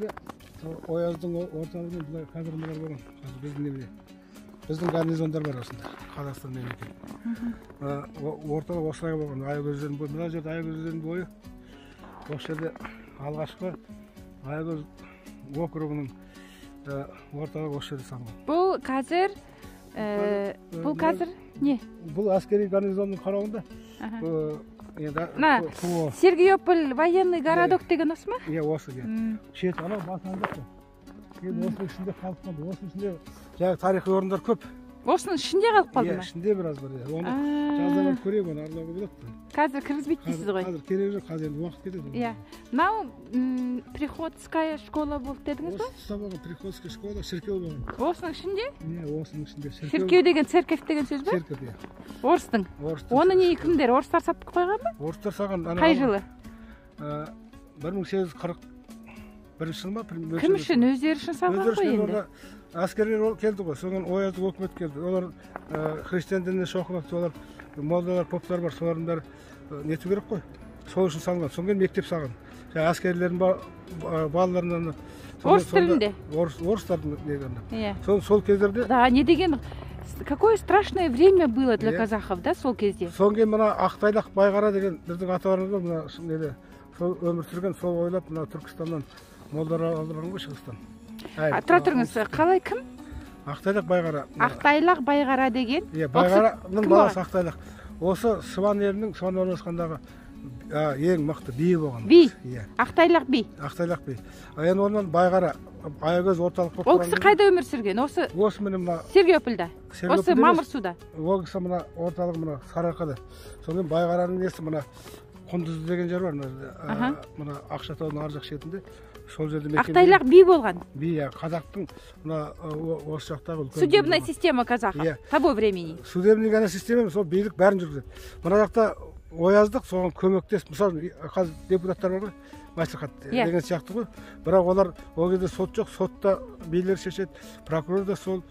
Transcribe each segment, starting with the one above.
кезінде Ояздың орталығында бұлай казармалар болған. Қазір біздің неде. Біздің гарнизондар бар осында, Қазақстан мемлекеті. Орталық осылай болған. Аягөз өзенінің бойы, мына жерде Аягөз өзенінің бойы. Осы жерде алғашқы Аягөз округінің орталығы осы жерде салынған. Бұл қазір не? Бұл әскери гарнизонның қарауында. Сергеополь военный городок деген осы ма? Иә, осы. Шет анау басында. Осының ішінде қалып қалды. Осының ішінде тарихи орындар көп. Осының ішінде қалып қалды ма? Иә, ішінде біраз бар. Оны жаздан көрейік, оны аралауға болады. Қазір кіргізбейді дейсіз ғой? Қазір керек жоқ, қазір енді уақыт кетеді. Иә. Мынау приходская школа болды дедіңіз ба? Осы болған приходская школа, шіркеу болған. Осының ішінде? Иә, осының ішінде шіркеу деген церковь деген сөз ба? Церковь, иә. Орыстың. Оны не кімдер? Орыстар сатып қойған ба? Орыстар салған. Қай жылы? 1841 жыл ма? Кім үшін? Өздері үшін салған ғой енді. Әскерлер келді ғой, соған Ояздың өкімет келді. Олар христиан дініне шоқынады, олар молдалар, поптар бар, солардың бәрі нету керек қой. Сол үшін салған. Содан мектеп салған. Әскерлердің балаларынан орыс тілінде. Орыстардың негізінде. Иә. Сол кездерде. Да, не деген какое страшное время было для казахов, да, сол кезде. Содан кейін мына Ақтайлақ Байғара деген біздің аталарымыз бар, мына неде сол өмір сүрген, сол ойлап мына Түркістаннан молдар алдырған ғой шығыстан. Тұра тұрыңыз, қалай кім? Ақтайлақ Байғара. Ақтайлақ Байғара деген? Иә, Байғараның баласы Ақтайлақ. Осы Сыван елінің Сыван орналасқандағы ең мықты би болған. Би? Ақтайлақ би? Ақтайлақ би. Енді онан Байғара, Аягөз орталық болып ол кісі қайда өмір сүрген? Осы міне мына Сергеопольда? Осы Мамырсуда? Ол кісі мына орталығы мына Сарыарқада. Содан Байғараның несі мына Құндыз деген жер бар, мына Ақшатаудың ар жақ шетінде. Сол жерде Ақтайлақ би болған? Би, қазақтың мына осы жақтағы үлкен. Судебная система казахов того времени. Судебная система, сол билік бәрін жүргізеді. Мына жақта Ояздық, соған көмектес. Мысалы, қазір депутаттар бар ғой, мәслихат деген сияқты ғой. Бірақ олар ол кезде сот жоқ, сотта билер шешеді, прокурор да сол,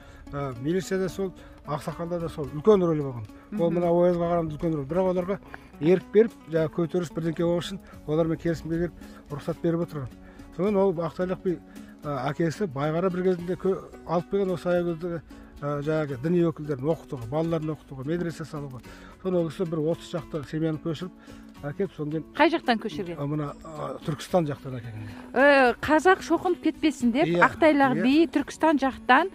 милиция да сол, ақсақалдар да сол. Үлкен рөлі болған. Ол мына Оязға қарағанда үлкен рөл. Бірақ оларға ерік беріп, көтеріс бірдеңке болу үшін олармен келісімге келіп, рұқсат беріп отырған. Содан ол Ақтайлақ би әкесі Байғара бір кезінде алып келген осы Аягөздегі жаңағы діни өкілдерін оқытуға, балаларын оқытуға, медресе салуға. Соны ол кісі бір 30 шақты семьяны көшіріп әкеп, содан қай жақтан көшірген? Мына Түркістан жақтан әкелген. Қазақ шоқынып кетпесін деп Ақтайлақ би Түркістан жақтан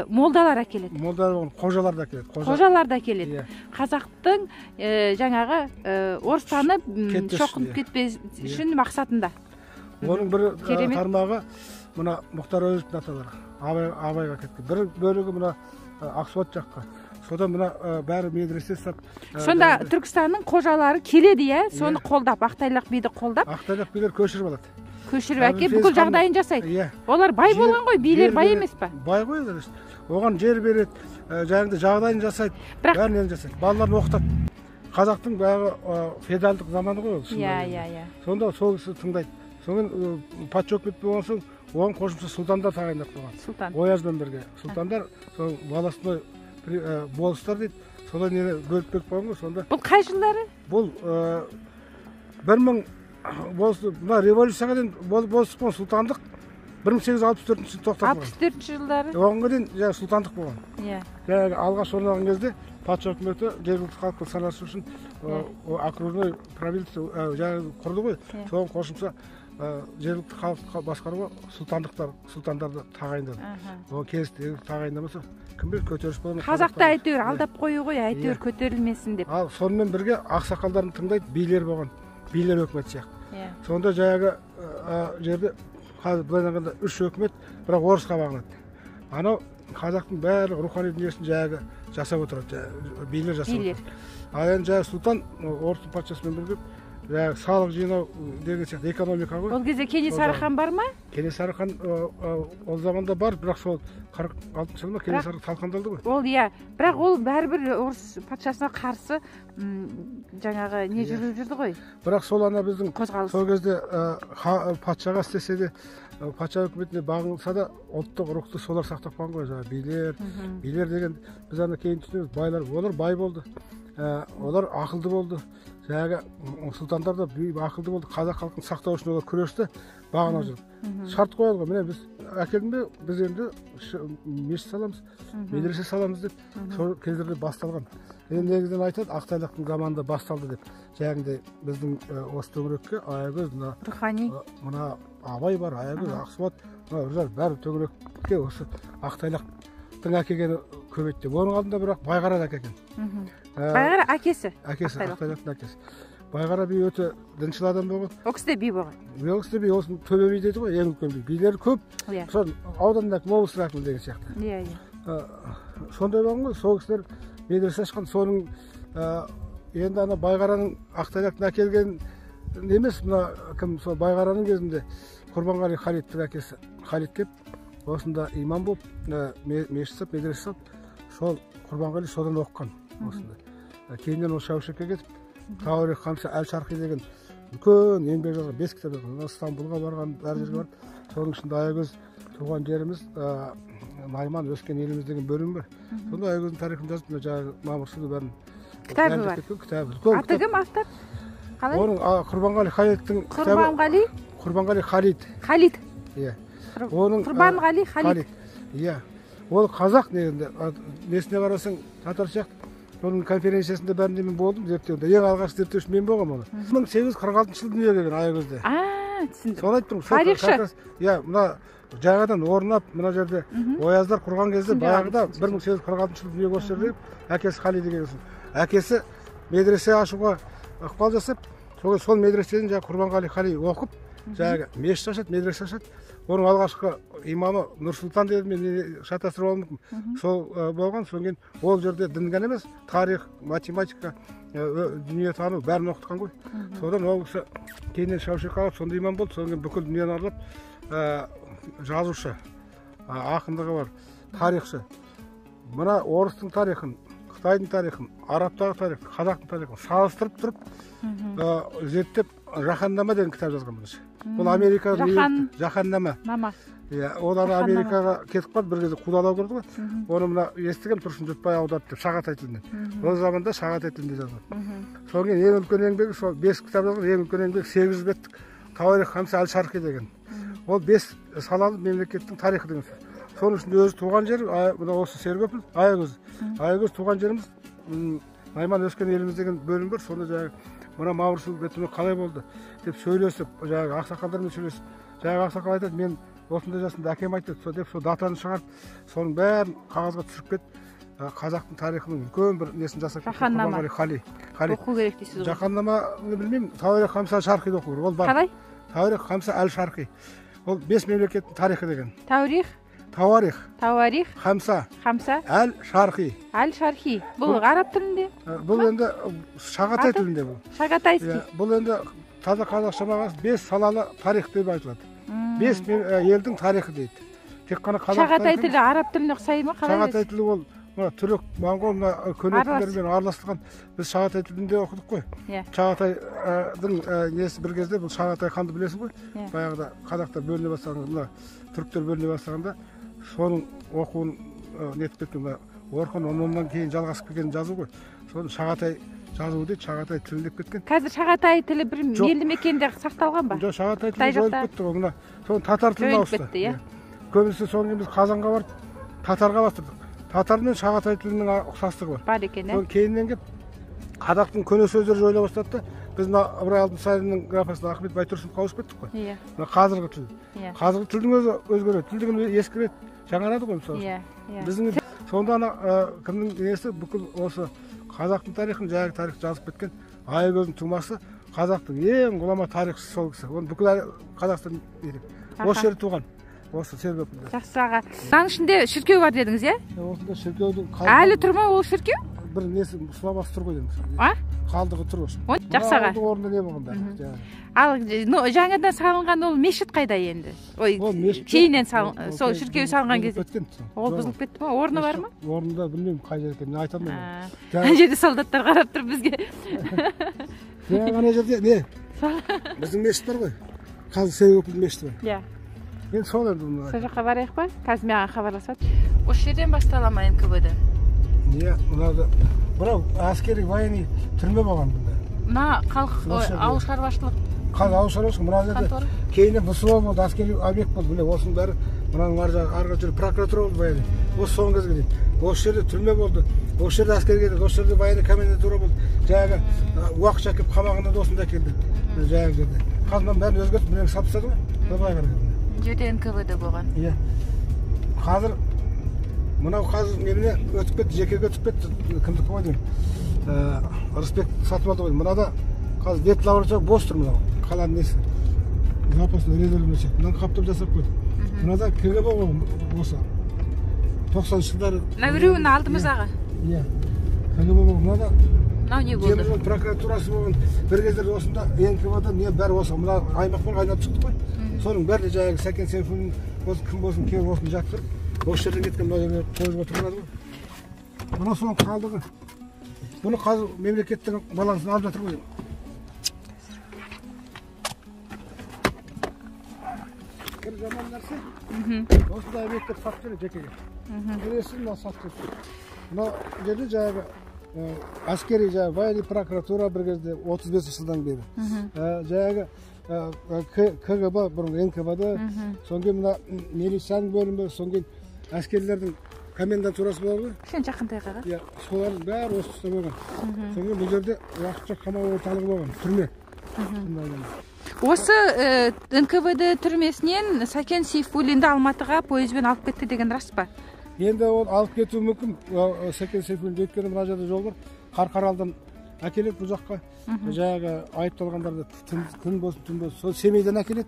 молдалар әкеледі. Молдалар, қожалар да әкеледі. Қожалар да әкеледі. Қазақтың жаңағы орыстанып шоқынып кетпес үшін мақсатында. Оның бір тармағы мына Мұхтар Әуезовтің аталары Абайға кеткен. Bir бөлігі мына Ақсуат жаққа. Содан мына бәрі медресе сап. Сонда Түркістанның қожалары келеді, иә? Соны қолдап, Ақтайлақ биді қолдап. Ақтайлақ билер көшіріп алады. Көшіріп әкеп бүкіл жағдайын жасайды. Олар бай болған ғой, билер бай емес па? Бай ғой, оған жер береді, жаңағыдай жағдайын жасайды, бәрін жасайды. Балаларын оқытады. Қазақтың бәрі феодалдық заманы ғой ол. Иә. Сонда сол кісі тыңдайды. Содан патша өкіметі болған соң оған қосымша сұлтандар тағайындап қойған. Сұлтан. Оязбен бірге. Сұлтандар сол волостной болыстар дейді. Содан нені бөліп қойған ғой сонда. Бұл қай жылдары? Бұл 1000 мына революцияға дейін болыстық болған сұлтандық 1864 тоқтатылған. 64 жылдары? Оған дейін сұлтандық болған. Иә. Жаңағы алғаш орнаған кезде патша өкіметі жергілікті халықты санасы үшін окружной правительство жаңағы құрды ғой. Соған қосымша жергілікті халыққа басқаруға сұлтандарды тағайындады. Оған келісті тағайындамаса кім біледі көтеріліс болған. Қазақты әйтеуір алдап қою ғой, әйтеуір көтерілмесін деп. Ал сонымен бірге ақсақалдарын тыңдайды, билер болған, билер өкімет сияқты. Сонда жаңағы жерде қазір былай айтқанда 3 өкімет, бірақ орысқа бағынады. Анау қазақтың барлық рухани дүниесін жаңағы жасап отырады, билер жасап отырады. Ал енді жаңағы сұлтан орыстың патшасымен бірге салық жинау деген сияқты экономика ғой. Ол кезде Кенесары хан бар ма? Кенесары хан ол заманда бар, бірақ сол 46 жылы Кенесары талқандалды ғой. Ол иә, бірақ ол бәрібір орыс патшасына қарсы жаңағы не жүріп жүрді ғой. Бірақ сол ана біздің сол кезде патшаға істесе де, патша өкіметіне бағынса да ұлттық рухты солар сақтап қалған ғой. Билер деген біз ана кейін түсінеміз, байлар, олар бай болды. Олар ақылды болды. Жаңағы сұлтандар да ақылды болды. Қазақ халқын сақтау үшін олар күресті. бағана жүріп шарт қояды ғой, міне біз әкелдің бе, біз енді мешіт саламыз, медресе саламыз деп сол кездерде басталған. Енді негізінен айтады, Ақтайлақтың команда басталды деп. Жаңағыдай біздің осы төңірекке Аягөз, рухани, мына Абай бар, Аягөз, Ақсуат, мына бәрі төңірекке осы Ақтайлақтың әкелгені көбейді деп. Оның алдында бірақ Байғара да әкелген. Байғара әкесі? Әкесі, Ақтайлақтың әкесі. Байғара би өте діншіл адам болған. Ол кісі де би болған. Ол кісі де би, осы төбе би дейді ғой, ең үлкен би. Билер көп. Сол ауданның әкімі, облыс әкімі деген сияқты. Иә. Сондай болған ғой, сол кісілер медресе ашқан. Соның енді ана Байғараның Ақтайлақтың әкелген емес, мына кім, сол Байғараның кезінде Құрбанғали Халидтің әкесі Халид кеп, осында имам болып, мешіт салып, медресе салып, сол Құрбанғали содан оқыған осында. Кейіннен ол Шаушекке кетіп, Тауарих Хамса Әл-Шарқи деген үлкен еңбек жазған 5 кітап жазған. Стамбулға барған, әр жерге барып, соның ішінде Аягөз туған жеріміз, Найман өскен еліміз деген бөлім бар. Сонда Аягөздің тарихын жазып, жаңағы Мамырсұлы бәрін кітабы бар. Аты кім автор? Қалай? Оның Құрбанғали Халидтің кітабы. Құрбанғали Халид. Халид. Иә. Оның Құрбанғали Халид. Иә. Ол қазақ негізінде. Несіне қарасаң, татар сияқты. Оның конференциясында бәрінде мен болдым, зерттеуде. Ең алғашқы зерттеуші мен болғам оны. 1846 жылы дүниеге келген Аягөзде. Түсіндім. Соны айттым. Тарихшы. Иә, мына жаңадан орнап, мына жерде ояздар құрған кезде баяғыда 1846 жылы дүниеге осы жерде әкесі Халид деген. Әкесі медресе ашуға ықпал жасап, сол медреседен жаңағы Құрбанғали Халид оқып, жаңағы мешіт ашады, медресе ашады. Оның алғашқы имамы Нұрсұлтан деді, мен шатастырып алмадым. Сол болған, соң кейін ол жерде дін ғана емес, тарих, математика, дүниетану бәрін оқытқан ғой. Содан ол кісі кейіннен Шаушекке қалып, сонда имам болды. Содан кейін бүкіл дүниені аралап, жазушы, ақындығы бар, тарихшы. Мына орыстың тарихын, Қытайдың тарихын, арабтағы тарихын, қазақтың тарихын салыстырып тұрып, зерттеп, Жаһаннама деген кітап жазған бірінші. Бұл Америкаға Жаһаннама. Ол Америкаға кетіп қалды, бір кезде қудалау көрді ғой. Оны мына естіген Тұрсын Жұтбай аударды деп, Шағатай тілінен. Ол заманда Шағатай тілінде жазған. Содан кейін ең үлкен еңбегі, сол 5 кітап жазған, ең үлкен еңбегі 800 беттік Тауарих Хамса Әл-Шарқи деген. Ол 5 салалы мемлекеттің тарихы деген сөз. Соның ішінде өзі туған жер, мына осы Сергөпіл, Аягөз. Аягөз туған жеріміз, Найман өскен еліміз деген бөлім бар. Сонда жаңағы мына Мамырсұлы бетімен қалай болды деп сөйлесіп, жаңағы ақсақалдармен сөйлесіп, жаңағы ақсақал айтады, мен осындай жасымда әкем айтты, деп сол датаны шығарып, соның бәрін қағазға түсіріп кетіп, қазақтың тарихының үлкен бір несін жасап Жаһаннама оқу керек дейсіз ғой. Жаһаннаманы білмеймін, Тауарих Хамса Әл-Шарқиді оқу керек. Ол бар. Қалай? Тауарих Хамса Әл-Шарқи. Ол 5 мемлекеттің тарихы деген. Тауарих Хамса Әл-Шарқи. Әл-Шарқи. Бұл араб тілінде? Бұл енді Шағатай тілінде бұл. Шағатайский. Бұл енді таза қазақша мағынасы 5 салалы тарих деп айтылады. 5 елдің тарихы дейді. Тек қана қазақ. Шағатай тілі араб тіліне ұқсайды ма? Шағатай тілі ол түрік, моңғол, көне тілдермен араластырған. Біз Шағатай тілінде оқыдық қой. Шағатайдың несі бір кезде бұл Шағатай ханды білесің ғой. Баяғыда қазақтар бөліне бастағанда, түріктер бөліне бастағанда соның оқуын нетіп кеткен, Орхон онdan кейін жалғасып кеткен жазу ғой. Соны Шағатай жазуы дейді, Шағатай тілі деп кеткен. Қазір Шағатай тілі бір елді мекенде сақталған ба? Жоқ, Шағатай тілі жойылып кетті ғой. Мына соны татар тіліне ауысты. Көбісі соңғы кейін біз Қазанға барып татарға бастырдық. Татар мен Шағатай тілінің ұқсастығы бар. Бар екен, Соны кейіннен келіп қазақтың көне сөздері жойыла бастады да, біз мына Ыбырай Алтынсариннің графасында Ахмет Байтұрсынов қауышып кеттік қой. Мына қазіргі тіл. Қазіргі тілдің өзі өзгереді, тілдің ескіреді, жаңарады ғой мысалы. Біздің сонда ана кімнің несі бүкіл осы қазақтың тарихын, жаңағы тарих жазып кеткен Аягөздің тумасы, қазақтың ең ғұлама тарихшысы сол кісі. Оны бүкіл Қазақстан осы жерде туған. Осы Сергөпілде. Жақсы аға. Заң ішінде шіркеу бар дедіңіз, иә? Осында шіркеудің әлі тұр ма ол шіркеу? Бір несі сұлабасы тұр ғой дедіңіз. Қалдығы тұр осы. Жақсы аға. Орында не болған бәрі. Ал жаңадан салынған ол мешіт қайда енді? Ой, кейіннен сол шіркеу салынған кезде. Ол бұзылып кетті ма? Орны бар ма? Орнында білмеймін қай жер екенін айта алмаймын. Ана жерде солдаттар қарап тұр бізге. Ана жерде не? Біздің мешіт бар ғой. Қазір Сергөпіл мешіті бар. Иә. Мен сол енді бұны. Сол жаққа барайық па? Қазір маған хабарласады. Осы жерден бастала ма НКВД? Не, мынау әскери военный түрме болған бұнда. Мына ауыл шаруашылық. Ауыл шаруашылық мына жерде кейіннен ВСО болды, әскери объект болды. Міне осының бәрі мынаның арғы жері прокуратура болды баяғыда. Осы соңғы кезге дейін. Осы жерде түрме болды. Осы жерде әскер келді. Осы жерде военный комендатура болды. Жаңағы уақытша келіп қамағында да осында келді. Жаңағы жерде. Қазір мынаның бәрін өзгертіп міне салып тастады ғой. Былай қарай. Жерде НКВД болған. Иә. Қазір мынау қазір немене өтіп кетті, жекеге өтіп кетті. Кімдікі ғой деймін. Рысбек сатып алды ғой. Мынада қазір бет лаборатория бос тұр мынау. Қаланың несі. Запасный резервный сияқты. Мынаны қаптап жасап қойды. Мынада КГБ болған осы. 90 жылдары. Мына біреуін алдымыздағы. Иә. КГБ болған. Мынада мынау не болды? Теміржол прокуратурасы болған. Bir кездер осында НКВД не бәрі осы. Мына аймақпен айналып шықты ғой. Соның бәрі жаңағы Сәкен Сейфуллин кім болсын, келіп осыны жатқырып, осы жерден кеткен мына жерге қойып отырғаны ғой. Мына соның қалдығы. Бұны қазір мемлекеттің балансын алып жатыр ғой. Бір жаман нәрсе. Осындай объектті сатып береді жекеге. Келесі мына сатып береді. Мына жерде жаңағы әскери жаңағы военный прокуратура бір кезде 35 жылдан бері. Жаңағы КГБ, бұрын НКВД, соңғы мына милицияның бөлімі, соңғы әскерлердің комендатурасы бар ғой. Сен жақындай қаға? Иә, солардың бәрі осы тұста болған. Соңғы бұл жерде уақытша қамау орталығы болған, түрме. Осы НКВД түрмесінен Сәкен Сейфуллинді Алматыға пойызбен алып кетті деген рас па? Енді ол алып кетуі мүмкін. Сәкен Сейфуллинді өткені мына жерде жол бар. Қарқаралыдан әкеледі бұл жаққа. Жаңағы айыпталғандарды күн болсын, түн болсын. Сол Семейден әкеледі.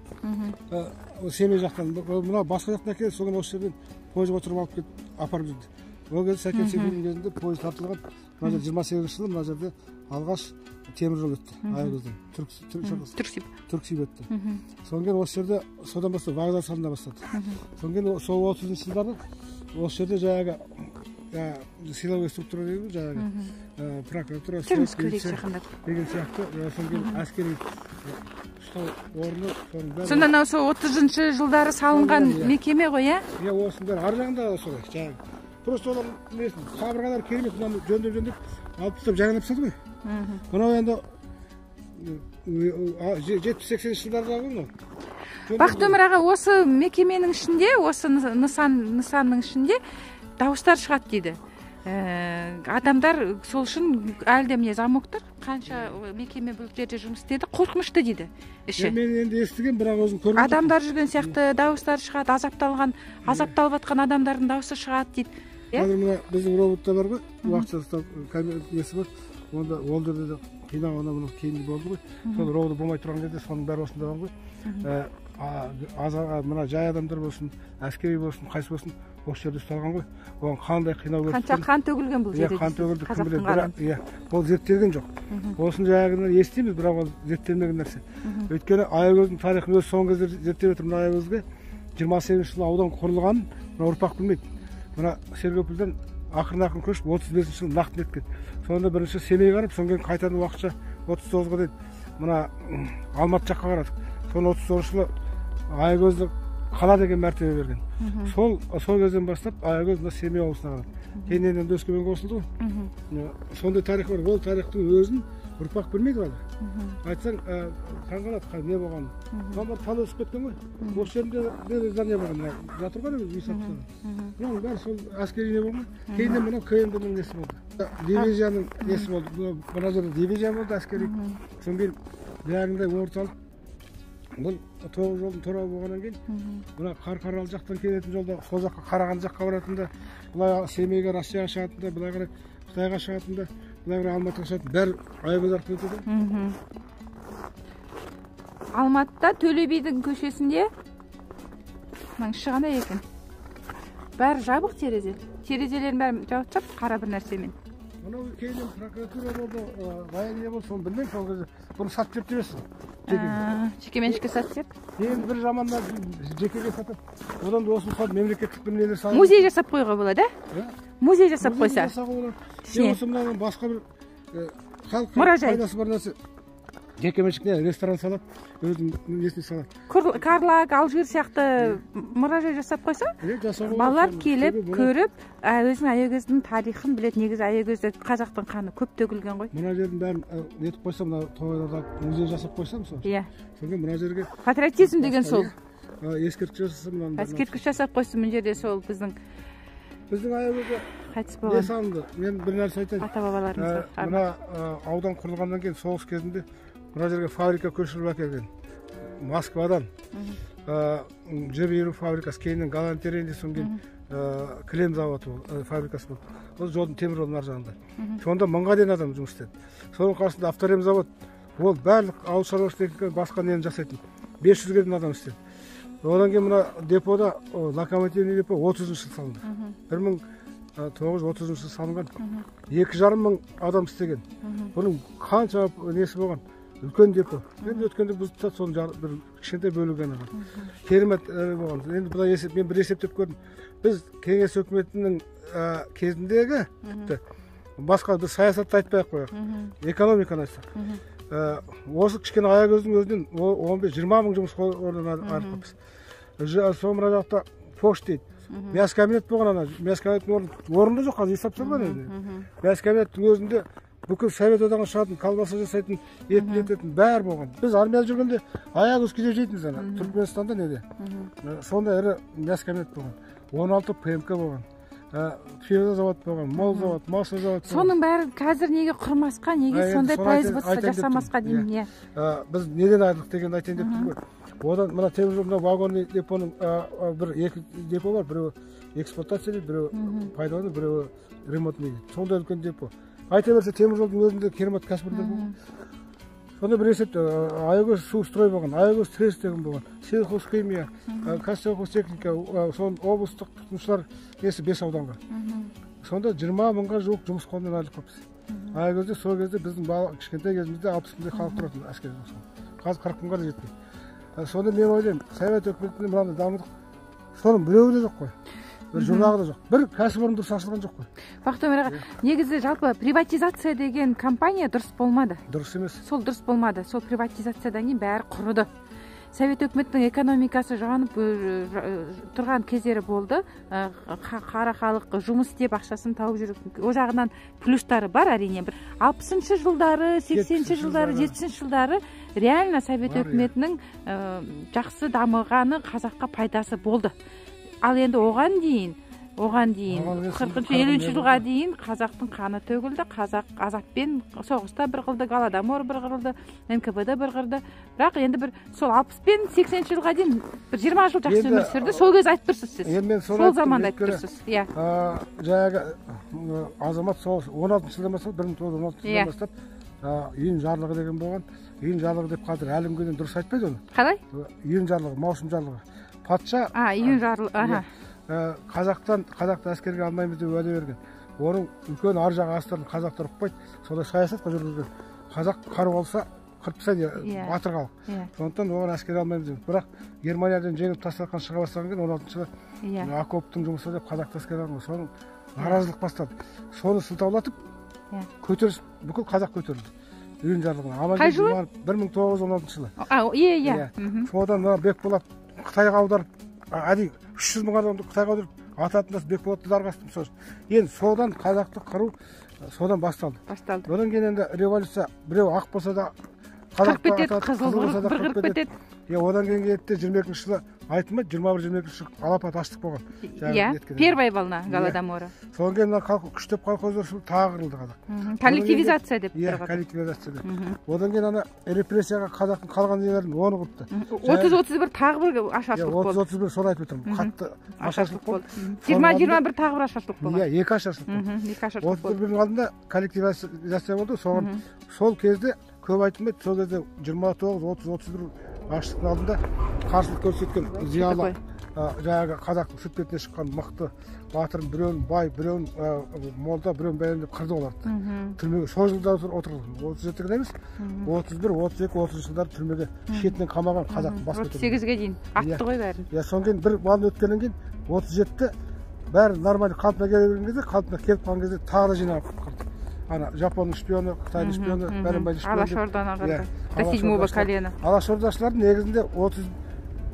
Семей жақтан. Мына басқа жақтан әкеледі. Соған осы жерден пойыз отырып алып кетіп апарып жүрді. Ол кезде Сәкен Сейфуллин кезінде пойыз тартылған. Мына жерде 28 жылы мына жерде алғаш теміржол өтті. Аягөзден. Түрксиб өтті. Соңғы осы жерде содан бастап вокзал салына бастады. Соңғы сол 30 жылдары осы жерде жаңағы силовой структура дейді, жаңағы прокуратура, деген сияқты соңғы әскери ұстау орны. Сонда мынау сол 30 жылдары салынған мекеме ғой, иә? Иә, осының бәрі ар жағында солай, жаңағы. Просто олар несін, қабырғалар керемет, мынаны жөндеп алып тастап жаңалап тастады ғой. Мынау енді 70-80 жылдардағы ғой. Бақтыөмір аға, осы мекеменің ішінде, осы нысанның ішінде дауыстар шығады дейді. Адамдар сол үшін әлде міне замоктар қанша мекеме бұл жерде жұмыс істеді, қорқынышты дейді іші. Мен енді естіген, бірақ өзім көрмедім. Адамдар жүрген сияқты дауыстар шығады, азапталып жатқан адамдардың дауысы шығады дейді. Қазір мына біздің роботта бар ғой, уақытша несі бар. Онда ол жерде де қинау анау кейінгі болды ғой. Сол робот болмай тұрған кезде соның бәрі осында бар ғой. Мына жай адамдар болсын, әскери болсын, қайсы болсын, осы жерде ұсталған ғой. Оған қандай қинау көрсеткен. Қанша қан төгілген бұл жерде? Қан төгілді, кім біледі. Иә, ол зерттелген жоқ. Осыны жаңағыны естиміз, бірақ ол зерттелмеген нәрсе. Өйткені Аягөздің тарихын өз соңғы кезде зерттеп отыр. Мына Аягөзге 28 жылы аудан құрылғанын мына ұрпақ білмейді. Мына Сергопілден ақырын көшіп 35 жыл нақты неткен. Сонда бірінші Семейге қарап, соңғы қайтадан уақытша 39-ға дейін мына Алматы жаққа қарадық. Соны 39 жылы Аягөзді қала деген мәртебе берген. Сол кезден бастап Аягөз мына Семей облысына қарады. Кейіннен енді Өскеменге қосылды ғой. Сондай тарих бар. Ол тарихтың өзін ұрпақ білмейді қазір. Айтсаң, таңғалады не болғанын. Мамыр тал өсіп кеткен ғой. Осы жерінде здание болған. Жатыр ғой үй сатып. Мынаның бәрі сол әскери не болған. Кейіннен мынау КНД-ның несі болды. Дивизияның несі болды. Мына жерде дивизия болды әскери. Содан кейін бәрінде орталық. Бұл тоғыз жолдың торабы болғаннан кейін, мына Қарқаралы жақтан келетін жолда, сол жаққа Қарағанды жаққа баратында, былай Семейге, Россияға шығатында, былай қарай Қытайға шығатында, былай қарай Алматыға шығатында, бәрі Аягөз арқылы өтеді. Алматыда Төле бидің көшесінде шығана екен. Бәрі жабық терезе. Терезелерін бәрі жауып тастап, қара бір нәрсемен. Мынау кейіннен прокуратура болды, военный болды, соны білмеймін, сол кезде бұны сатып жеп жүресің. Жеке меншікке сатып жеп? Енді бір жаманда жекеге сатып, одан да осы мемлекеттік бір нелер салып. Музей жасап қойға болады, ә? Музей жасап қойса? Осы мынаның басқа бір халық пайдасы бар нәрсе. жекеменшік ресторан салады, өзінің несін салады. Карлаг, Алжир сияқты мұражай жасап қойса, балалар келіп, көріп, өзінің Аягөздің тарихын білет. Негізі Аягөзде қазақтың қаны көп төгілген ғой. Мына жердің бәрін нетіп қойса, мына тойларда музей жасап қойса, мысалы. Иә. Сонда мына жерге патриотизм деген сол. Ескерткіш жасаса, ескерткіш жасап қойсын мына жерде сол біздің Аягөзде қайтыс болған. Не салынды? Мен бір нәрсе айтайын. Ата-бабаларымызға. Мына аудан құрылғаннан кейін соғыс кезінде мына жерге фабрика көшіріп әкелген. Москвадан жіп иіру фабрикасы, кейіннен галантерейінде соң кілем заводы фабрикасы болды. Ол жолдың темір жолдың ар жағында. Сонда 1000-ға дейін адам жұмыс істеді. Соның қасында авторем завод, ол барлық ауыл шаруашылығы басқа нені жасайтын. 500-ге дейін адам істеді. Одан кейін мына депода, локомотивный депо 30 жыл салынды. 1930 жыл салынған. 2,5 мың адам істеген. Бұның қанша несі болған? Үлкен депо. Енді өткенде бұзды, соның бір кішкентай бөлігі ғана. Керемет болған. Енді бұда мен бір есептеп көрдім. Біз кеңес өкіметінің кезіндегі басқа бір саясатты айтпай-ақ қояйық. Экономиканы айтсақ. Осы кішкене Аягөздің өзінен 15-20 мың жұмыс орнын арқапыз. Соңыра жақта пош дейді. Мяс кабинет болған ана. Мяс кабинеттің орында жоқ, қазір есап салған енді. Мяс кабинеттің өзінде бүкіл Совет одағынан шығатын, колбаса жасайтын, етін бәр болған. Біз армияда жүргенде Аягөз кезде жейтінбіз ана. Түркменстанда неде. Сонда ірі мяс кабинет болған. 16 ПМК болған. Фирозавод болған, мол завод, масло завод. Соның бәрі қазір неге құрмасқа, неге сондай производство жасамасқа деймін. Біз неден айырдық дегенді айтайын деп тұрмын ғой. Одан мына теміржолда вагонный депоның екі депо бар, біреуі эксплуатация дейді, біреуі пайдалану, біреуі ремонтный дейді. Сондай үлкен депо. Айта берсе теміржолдың өзінде керемет кәсіпорындар болған. Сонда бір есепте Аягөз су строй болған, Аягөз трес деген болған, сельхозхимия, қазтехника, соның облыстық тұтынушылар несі 5 ауданға. Сонда 20 мыңға жуық жұмыс қолынан айырылып қалыппыз. Аягөзде сол кезде біздің кішкентай кезімізде 60 мыңдай халық тұратын әскери жұмыс. Қазір 40 мыңға да жетпейді. Сонда мен ойлаймын, Совет өкіметінде мынаны дамыдық. Соның біреуі де жоқ қой. Бір жұрнағы да жоқ. Бір кәсіпорын дұрыс ашылған жоқ қой. Бақтыөмір аға, негізі жалпы приватизация деген компания дұрыс болмады. Дұрыс емес. Сол дұрыс болмады. Сол приватизациядан кейін бәрі құрыды. Совет өкіметінің экономикасы жанып тұрған кездері болды. Қара халық жұмыс істеп ақшасын тауып жүріп, о жағынан плюстары бар әрине. 60-шы жылдары, 80-шы жылдары, 70-шы жылдары реально Совет өкіметінің жақсы дамығаны қазаққа пайдасы болды. Ал енді оған дейін 40-50 жылға дейін қазақтың қаны төгілді, қазақ азаппен соғыста бір қылды, Голодомор бір қылды, НКВД бір қылды. Бірақ енді бір сол 60 пен 80 жылға дейін бір 20 жыл жақсы өмір сүрді. Сол кез айтып тұрсыз сіз. Сол заманда айтып тұрсыз. Жаңағы азамат соғыс 16 жылдан бастап, 1916 жылдан бастап үйін жарлығы деген болған. Үйін жарлығы деп қазір әлемге дұрыс айтпайды оны. Қалай? Үйін жарлығы, маусым жарлығы. Патша үйін жарлығы. Қазақты әскерге алмаймыз деп уәде берген. Оның үлкен ар жағы астарын қазақтар ұқпайды. Сонда саясатқа жүргізген. Қазақ қару алса қырып тастайды, батыр халық. Сондықтан оған әскер алмаймыз деп. Бірақ Германиядан жеңіп тастатқан шыға бастаған кейін 16 жылы окоптың жұмысы деп қазақты әскер алған. Соның наразылық бастады. Соны сылтаулатып көтеріс, бүкіл қазақ көтерілді. Үйін жарлығына. Қай жылы? 1916 жылы. Содан Бекболат Қытайға аударып, 300 мың адамды Қытайға аударып, ататындасы Бекболатты дарғастым сосын. Енді содан қазақты қыру содан басталды. Одан кейін енді революция біреу ақ болса да қырып кетеді, қызыл болса да қырып кетеді. Одан кейін кетті 22 жылы айтылмайды, 21 жылы алапат аштық болған. Первая волна Голодомора. Содан кейін күштеп колхоздар тағы қырылды қазақ. Коллективизация деп тұрған. Коллективизация деп. Одан кейін ана репрессияға қазақтың қалған нелерін оны құртты. 30-31 тағы бір ашаршылық болды. 30-31 соны айтып отырмын. Қатты ашаршылық болды. 20-21 тағы бір ашаршылық болды. Екі ашаршылық болды. 31-дің алдында коллективизация болды. Сол кезде көп айтылмайды. Сол кезде 29-30-31 аштықтың алдында қарсылық көрсеткен зиялы жаңағы қазақтың сүт бетіне шыққан мықты батырын біреуін бай, біреуін молда, біреуін бәлем деп қырды оларды. Түрмеге сол жылда отырылды. 37-ге емес, 31, 32, 30 жылдар түрмеге шетінен қамаған қазақтың бас көтерді. 38-ге дейін атты ғой бәрін. Содан кейін бір бал өткеннен кейін 37-те бәрі нормально қалпына келген кезде, қалпына келіп қалған кезде тағы да жиналып қырды. Ана Жапонның шпионы, Қытайдың шпионы, бәрін шпионы. Алашорданы қырды. до 7-го колена. Алашордашылардың негізінде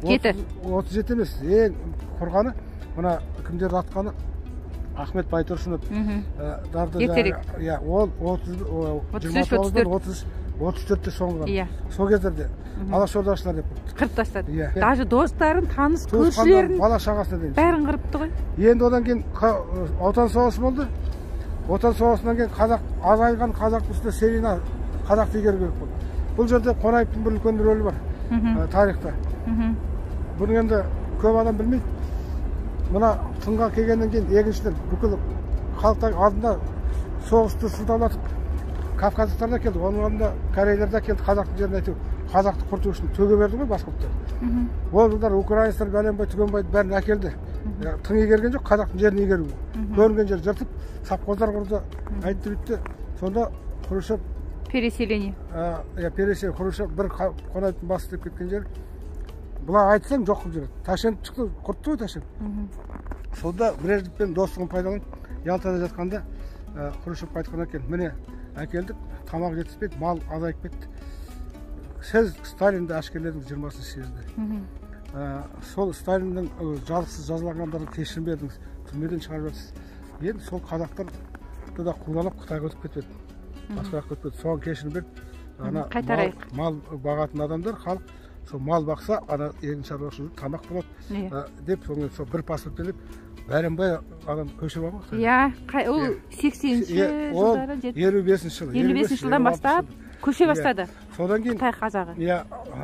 37 емес, ең құрғаны мына кімдерді атқаны Ахмет Байтұрсынов, ертерек. Ол 34-те соңғы. Сол кездерде алашордашылар деп қырып тастады. Даже достарын, таныс көршілерін, бала шағасына дейін бәрін қырыпты ғой. Енді одан кейін отан соғысы болды. Отан соғысынан кейін қазақ азайған, қазақтың үстіне селина қазақты игеру керек болды. Бұл жерде Қонаевтың бір үлкен рөлі бар тарихта. Бұны енді көп адам білмейді. Мына тыңға келгеннен кейін екіншіден бүкіл халықтың алдында соғысты сылтаулатып Кавказдықтар да келді, оның алдында корейлер де келді, қазақтың жерін әйтеу қазақты құрту үшін төге берді ғой басқа ұлттар. Ол жылдар украинецтер бәленбай түгенбайды бәрін әкелді. Тың игерген жоқ, қазақтың жерін игеру. Көрінген жер жыртып, совхоздар құрды, айтты бітті. Сонда Хрущев переселение. Хрущев бір Қонаевтың басы деп кеткен жер. Бұлар айтсаң жоқ қылып жүреді. Ташкент шықты, құртты ғой Ташкент. Сонда Брежневпен достығын пайдаланып, Ялтада жатқанда Хрущев айтқан екен, міне әкелдік, тамақ жетіспейді, мал азайып кетті. Сіз Сталинді әшкерледіңіз 20-шы съезде. Сол Сталиннің жазықсыз жазаланғандарын кешірім бердіңіз, түрмеден шығарып жатсыз. Енді сол қазақтарды да қуалап Қытайға өтіп кетпеді. Басқа жаққа өтіп кетті. Соған кешірім беріп, мал бағатын адамдар, халық сол мал бақса, ана егін шаруашылығы тамақ болады деп, сол бір паспортпен деп бәрінбай адам көшіріп алған. Ол 80-ші жылдары, 55-ші жылы. 55-ші жылдан бастап көше бастады. Содан кейін Қытай қазағы.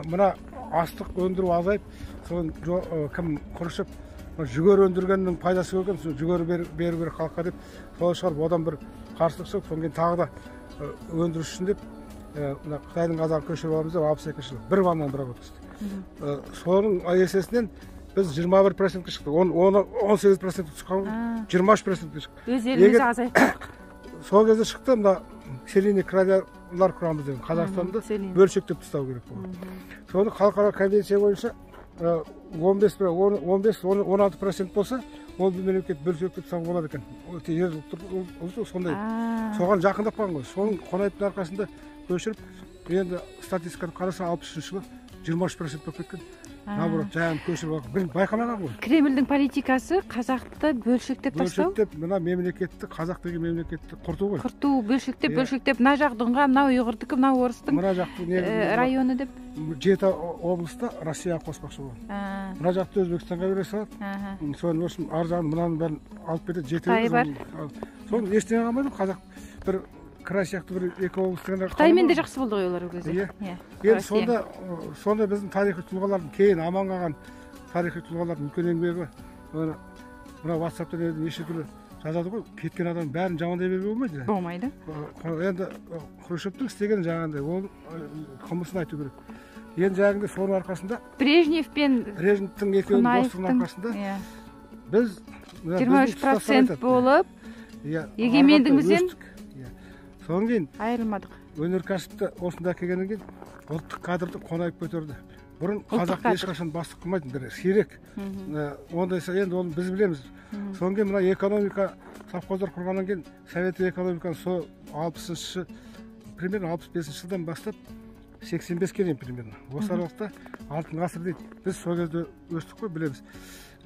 Мына астық өндіру азайып, содан кім Хрущев жүгері өндіргеннің пайдасы көрген, жүгері беру керек халыққа деп, солай шығарып, одан бір қарсылық шығып, содан кейін тағы да өндіріс үшін деп Қытайдың қазағын көшіріп аламыз деп 62-ші жылы бір ваннан бірақ өткізді. Соның есесінен біз 21%-ке шықтық, 18%-ке шыққан, 23%-ке шықтық. Өз елімізді азайттық. Сол кезде шықты, мына селение крайлар құрамыз деген Қазақстанды бөлшектеп тастау керек болды. Соны халықаралық конвенция бойынша 15-16% болса, ол мемлекет бөлшектеп тастауға болады екен. Жер ұлты сондай. Соған жақындап қалған ғой. Соның Қонаевтың арқасында көшіріп, енді статистиканы қараса 60-шы жылы 23% болып кеткен. Наоборот, жаңағы көшіріп алған. Байқамаған ғой. Кремльдің политикасы қазақты бөлшектеп тастау? Бөлшектеп, мына мемлекетті, қазақ деген мемлекетті құрту ғой. Құрту, бөлшектеп, мына жақ дұңға, мынау ұйғырдікі, мынау орыстың районы деп. 7 облыста Россияға қоспақшы болған. Мына жақты Өзбекстанға бере салады. Соның үшін ар жағын мынаның бәрін алып кетеді, жетеді. Соны ештеңе қалмайды, қазақ бір Қытай сияқты бір екі облыстығында. Қытаймен де жақсы болды ғой олар ол кезде. Енді сонда біздің тарихи тұлғалардың кейін аман қалған тарихи тұлғалардың үлкен еңбегі. Мына WhatsApp-та неше түрлі жазады ғой, кеткен адам бәрін жамандай беруге болмайды. Болмайды. Енді Хрущевтің істеген жаңағындай, ол қылмысын айту керек. Енді жаңағындай соның арқасында Брежневтің екеуінің достығының арқасында біз 23% болып егемендігімізден содан кейін айырылмадық. Өнеркәсіпті осында әкелгеннен кейін ұлттық кадрды Қонаев көтерді. Бұрын қазақ ешқашан бастық қылмайтын, бір сирек. Ондай енді оны біз білеміз. Содан кейін мына экономика совхоздар құрғаннан кейін совет экономиканы сол 60-шы, примерно 65-ші жылдан бастап 85-ке дейін примерно. Осы аралықта алтын ғасыр дейді. Біз сол кезде өстік қой, білеміз.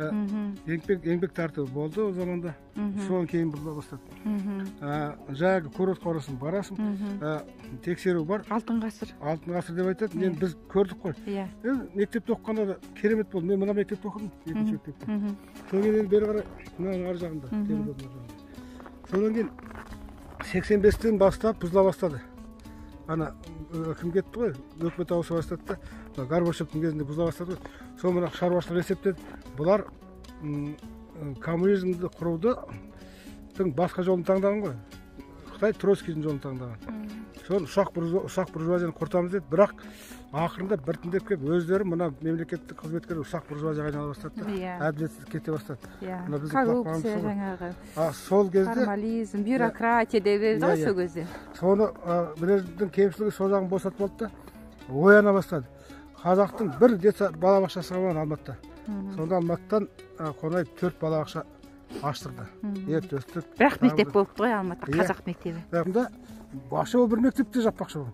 Еңбек тәртібі болды о заманда. Содан кейін бұлда бастады. Жаңағы курортқа барасың, тексеру бар. Алтын ғасыр. Алтын ғасыр деп айтады. Енді біз көрдік қой. Мектепте оқығанда да керемет болды. Мен мына мектепте оқыдым, екінші мектепте. Содан кейін бері қарай мынаның ар жағында. Содан кейін 85-тен бастап бұзыла бастады. Ана кім кетті ғой, өкімет ауыса бастады да, Горбачевтың кезінде бұзыла бастады ғой. Сол мына шаруашылық есептеді. Бұлар коммунизмді құрудың басқа жолын таңдаған ғой. Қытай Троцкийдің жолын таңдаған. Соны ұсақ буржуазияны құртамыз деді, бірақ ақырында біртіндеп келіп өздері мына мемлекеттік қызметкер ұсақ буржуазияға айнала бастады да, әділетсіздік кете бастады. Коррупция жаңағы. Сол кезде формализм, бюрократия деп еді ғой сол кезде. Соны Брежневтің кемшілігі сол жағын босатып алды да, ояна бастады. Қазақтың бір балабақшасы қалған Алматыда. Сонда Алматыдан Қонаев 4 балабақша аштырды. Ерте өстік. Бірақ мектеп болыпты ғой Алматы, қазақ мектебі. Бірақ бақша ол бір мектепте жаппақшы болған.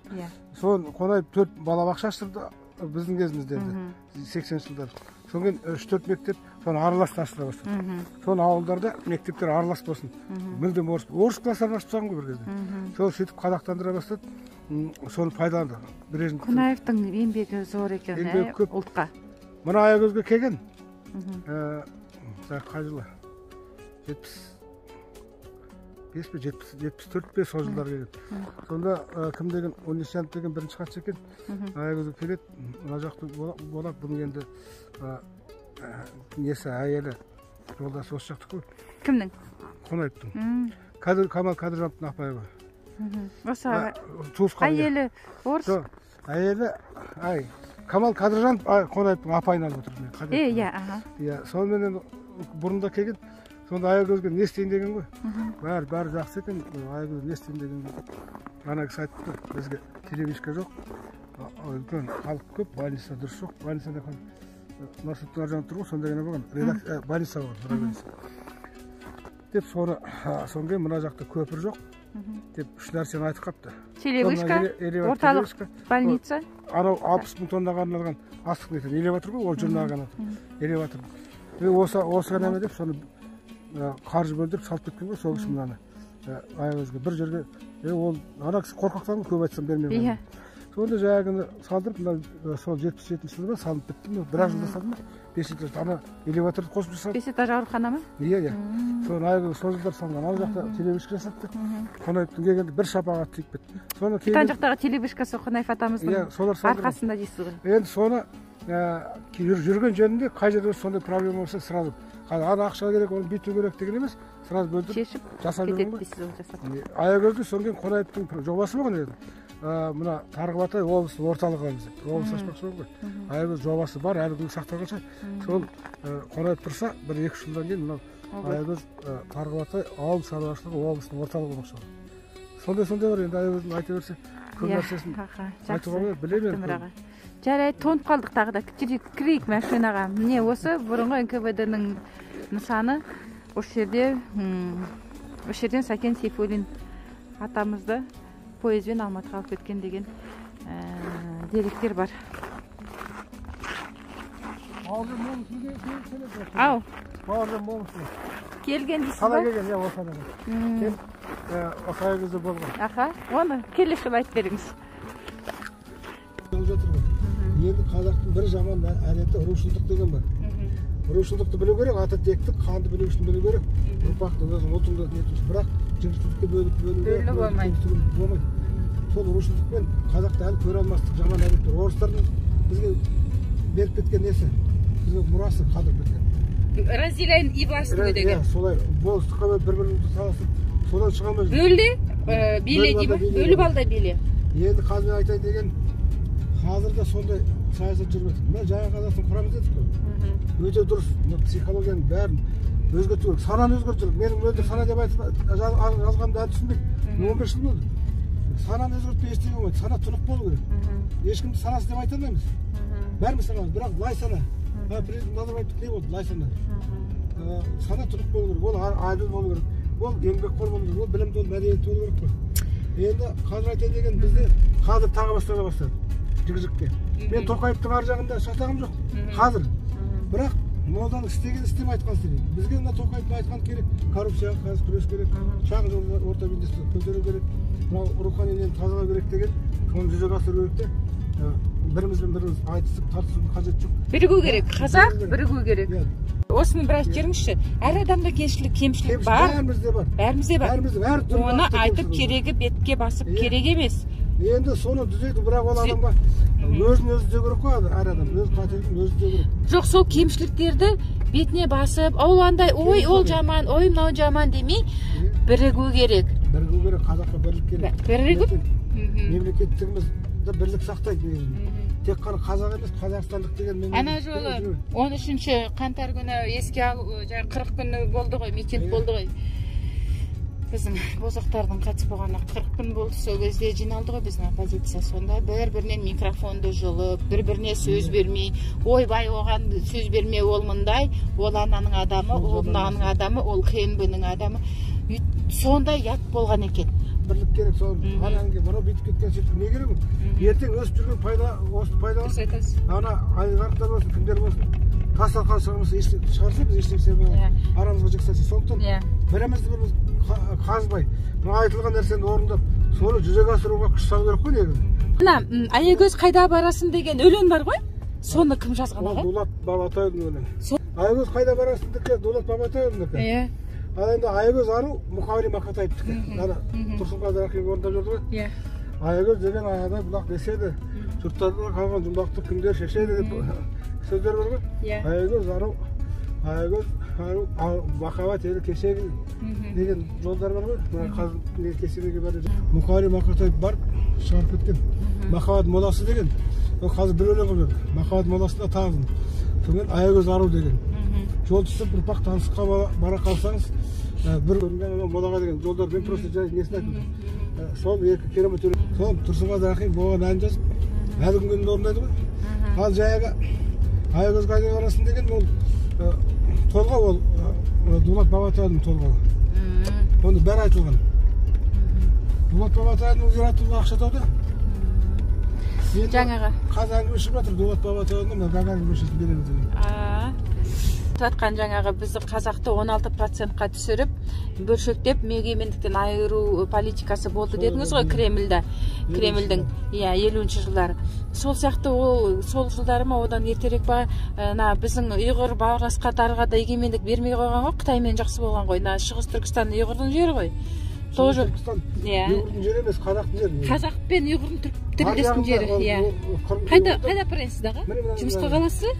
Соны қонайып 4 балабақша аштырды біздің кезімізде 80 жылдар. Содан 3-4 мектеп соны араласты аштыра бастады. Соны ауылдарда мектептер аралас болсын. Мүлдем орыс класстарын ашып тастаған ғой бір кезде. Сол сөйтіп қазақтандыра бастады. Соны пайдаланды. Қонаевтың еңбегі зор екен, ұлтқа. Мына Аягөзге келген. Қай жылы? 74 пе сол жылдар келген. Сонда кім деген Унисянов деген бірінші хатшы екен. Аягөзге келеді. Мына жақты болады. Бұның енді несі әйелі жолдасы осы жақты қой. Кімнің? Қонаевтың. Камал Кадыржановтың апайы. Осы әйелі орыс? Әйелі Камал Кадыржанов Қонаевтың апайын алып отыр. Иә, сонымен бұрында келген. Сонда Аягөзге не істейін деген ғой. Бәрі жақсы екен. Аягөзге не істейін деген ғой. Ана кісі айтты, бізге телевизия жоқ. Үлкен халық көп, больница дұрыс жоқ. Больницада Нұрсұлтан Аржан тұр ғой, сонда ғана болған. Больница бар. Деп соңғы мына жақта көпір жоқ. Деп үш нәрсені айтып қапты. Телевизия, орталық больница. Анау 60 мың тоннаға арналған астық нетен элеватор ғой, ол жұрнағы ғана. Элеватор. Осы ғана ма деп соны қаржы бөлдіріп салып кеткен ғой, сол кісі мынаны Аягөзге бір жерге. Ол ана кісі қорқақтан көп айтсам бермей. Сонда жаңағыны салдырып, сол 77 жылда салынып бітті. Бірақ жылда салды ма? 5 этаж ана элеваторды қосып жасады. 5 этаж аурухана ма? Иә. Соны Аягөзге сол жылдар салынған. Ана жақта телевизия жасатты. Қонаевтың келгенде бір шапағат тиіп кетті. Тан жақтағы телевизиясы Қонаев атамыздың арқасында дейсіз ғой. Енді соны жүрген жөнінде қай жерде сондай проблема болса сразу ана ақша керек, оны бүйту керек деген емес, сразу бөлдіріп шешіп жасап жүрген ғой. Аягөзде соңғы Қонаевтың жобасы болған еді. Мына Тарғыбатай облыстың орталығы аламыз деп. Облыс ашпақшы болған ғой. Аягөз жобасы бар, әлі күнге сақталғанша. Сол Қонаев тұрса, 1-2 жылдан кейін мынау Аягөз Тарғыбатай ауыл шаруашылығы облыстың орталығы болмақшы. Сондай бар енді Аягөздің айта берсе көп нәрсесін айтуға білемін. Жарайды, тоңып қалдық тағы да. Кірейік машинаға. Міне осы бұрынғы НКВД-ның нысаны. Осы жерден Сәкен Сейфуллин атамызды поездбен Алматыға алып кеткен деген деректер бар. Ау. Келген дейсіз ба? Қалай келген, иә, осыдан. Осы Аягөзде болған. Оны келесі айтып беріңіз. Енді қазақтың бір жаман әдеті рушылдық деген бар. Рушылдықты білу керек, ата текті, қанды білу үшін білу керек. Ұрпақты, ұлтыңды нетіп, бірақ жіңішілікке бөліп болмайды. Сол рушылдықпен қазақты әлі көре алмастық жаман әдеттер. Орыстардың бізге беріп кеткен несі, бізге мұрасы қалдырып кеткен. Разделяйын и властвуй деген. Солай болыстыққа бір-бірімізді саласып, содан шыға алмайсың. Бөлді, биле деймі? Бөліп алда биле. Енді қазір айтайын деген қазірде сондай саясат жүріп жатыр. Мына жаңа қазақстан құрамыз дедік қой. Өте дұрыс. Психологияның бәрін өзгерту керек. Сананы өзгерту керек. Менің мөлдір сана деп жазғанымды әлі түсінбейді. 15 жыл болды. Сананы өзгертпей ештеңе болмайды. Сана тұнық болу керек. Ешкімді санасы деп айта алмаймыз. Бәріміз санамыз, бірақ лай сана. Президент Назарбаевтікі не болды? Лай сана. Сана тұнық болу керек. Ол әділ болу керек. Ол еңбекқор болу керек. Ол білімді, ол мәдениетті болу керек қой. Енді қазір айтайын деген бізде қазір тағы бастады. Жігжікке. Мен Тоқаевтың ар жағында шатағым жоқ. Қазір. Бірақ молданың істеген істем айтқан істеген. Бізге мына Тоқаевтың айтқан керек. Коррупцияға қарсы күрес керек. Шағын орта бизнесті көтеру керек. Мынау руханинен тазалау керек деген. Соны жүзеге асыру керек те. Бірімізбен біріміз айтысып, тартысудың қажеті жоқ. Бірігу керек. Қазақ бірігу керек. Осыны бір айтып жіберіңізші. Әр адамда кемшілік бар. Бәрімізде бар. Оны айтып керегі бетке басып керек емес. Енді соны түзейді, бірақ ол адамға өзін өзі де керек қой, әр адам өз қателігін өзі де керек. Жоқ, сол кемшіліктерді бетіне басып, ол андай, ой, ол жаман, ой, мынау жаман демей, бірігу керек. Бірігу керек, қазаққа бірлік керек. Бірігіп? Мемлекеттігімізді бірлік сақтайды. Тек қана қазақ емес, қазақстандық деген. Ана жолы 13 қаңтар күні еске алу, 40 күні болды ғой, митинг болды ғой. Биздин бозоктордун кайтып болгонуна 40 күн болду. Сол кезде жиналды го биздин оппозиция. Сонда бири-биринен микрофонду жылып, бири-бирине сөз бермей, ойбай оган сөз бермей ол мындай, ол ананын адамы, ол мынанын адамы, ол КМБнын адамы. Сондай ят болгон экен. Бірлік керек, сол анан ке мына бүйтіп кеткен сөйтіп не керек? Ертең өсіп жүрген пайда, осы пайда. Ана айғарықтар болсын, кімдер болсын, тасталқан шығарса біз ештеңе арамызға жексәлсе. Сондықтан бірімізді біріміз қазбай, мына айтылған нәрсені орындап, соны жүзеге асыруға күш салу керек қой негізі. Мына Аягөз қайда барасың деген өлең бар ғой? Соны кім жазған аға? Дулат Бабатайдың өлеңі. Аягөз қайда барасыңдікі Дулат Бабатайдың. Иә. Ал енді Аягөз ару Мұқағали Мақатаевтікі. Ана Тұрсынғазы Рахим орындап жүрді ғой. Иә. Аягөз деген аядай бұлақ деседі, жұрттарда қалған жұмбақты кімдер шешеді деп сөздер бар ғой. Аягөз ару, Аягөз ару, махаббат елі кешегі деген жолдар бар ғой. Қазір кесенеге бар. Мұқағали Мақатаев барып шығарып кеткен. Махаббат моласы деген. Қазір бір өлең қылып жүр. Махаббат моласында тағзым. Сонымен Аягөз ару деген. Жол түсіп ұрпақ танысыққа бара қалсаңыз, бір көрінген молаға деген жолдар, мен просто жай несін айтып. Сол екі керемет өлең. Сол Тұрсынғазы Рахим болған ән жазып, әлі күнге орындайды ғой. Ал жайға Аягөз қайда барасың деген ол толғау, ол Дулат Бабатайдың толғауы. Оны бәрі айтылған. Дулат Бабатайдың зиратында Ақшатауда. Жаңаға қазір әңгіме шығып жатыр, Дулат Бабатайдың Гагарин көшесін береміз деген. Жатқан жаңағы бізді қазақты 16%-қа түсіріп, бөлшектеп, егемендіктен айыру политикасы болды дедіңіз ғой Кремльдің 50-ші жылдары. Сол сияқты сол жылдары ма одан ертерек ба, біздің ұйғыр бауырлас қатарға да егемендік бермей қойған ғой, Қытаймен жақсы болған ғой. Шығыс Түркістан ұйғырдың жері ғой. Тоже ұйғырдың жері емес, қазақтың жері. Қазақ пен ұйғырдың тілдескен жері. Қайда апарайсыз дағы? Жұмысқа қаласы?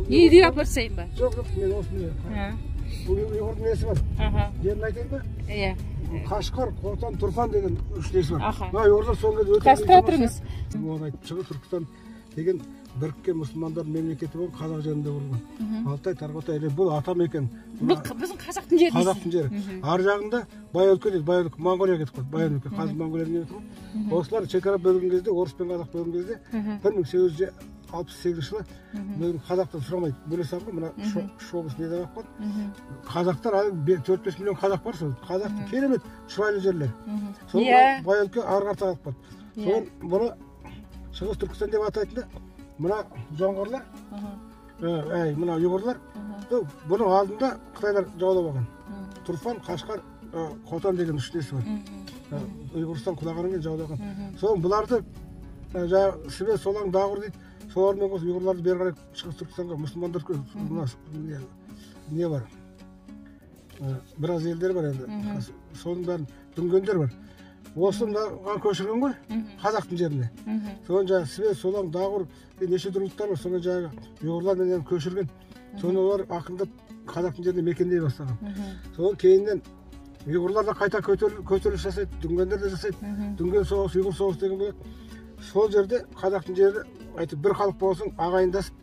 Үйге апарсайын ба? Жоқ, мен осыны. Ұйғырдың несі бар? Жерін айтайын ба? Иә. Қашқар, Қотан, Тұрфан деген үш несі бар. Ұйғырдар соңғы өте қазір тұрыңыз. Оны айтып, Шығыс Түркістан деген біріккен мұсылмандар мемлекеті болып қазақ жерінде құрылған. Алтай, Тарбағатай, бұл атамекен. Бұл біздің қазақтың жері. Қазақтың жері. Ар жағында Байөлке дейді, Байөлке, Монғолия кетіп қалды. Байөлке, қазір Монғолияның не тұр. Осылар шекара бөлген кезде, орыс пен қазақ бөлген кезде 1868 жылы қазақтан сұрамайды. Бөле салғы, мына шобыс не деп қойды. Қазақтар 4-5 миллион қазақ бар сол. Қазақтың керемет шұрайлы жерлер. Сол Байөлке арғарта қалып қалды. Сол бұны Шығыс Түркістан деп атайтынды. Мына жоңғарлар, мына ұйғырлар, бұның алдында Қытайлар жаулап алған. Тұрфан, Қашқар, Қотан деген үш несі бар. Ұйғырстан құлағаннан кейін жаулаған. Сол бұларды Сібе Солаң Дағыр дейді. Солармен қосып ұйғырларды бері қарай Шығыс Түркістанға мұсылмандар не бар? Біраз елдер бар енді. Соның бәрін дүнгендер бар. Осыған көшірген ғой, қазақтың жеріне. Соған жаңағы Сібе, Солаң, Дағыр неше тұрлықтар бар, соған жаңағы ұйғырлар менен көшірген. Соны олар ақындап қазақтың жеріне мекендей бастаған. Соған кейіннен ұйғырлар да қайта көтеріліс жасайды, дүнгендер де жасайды. Дүнген соғыс, ұйғыр соғыс деген болады. Сол жерде қазақтың жері айтып бір халық болсын ағайындасып,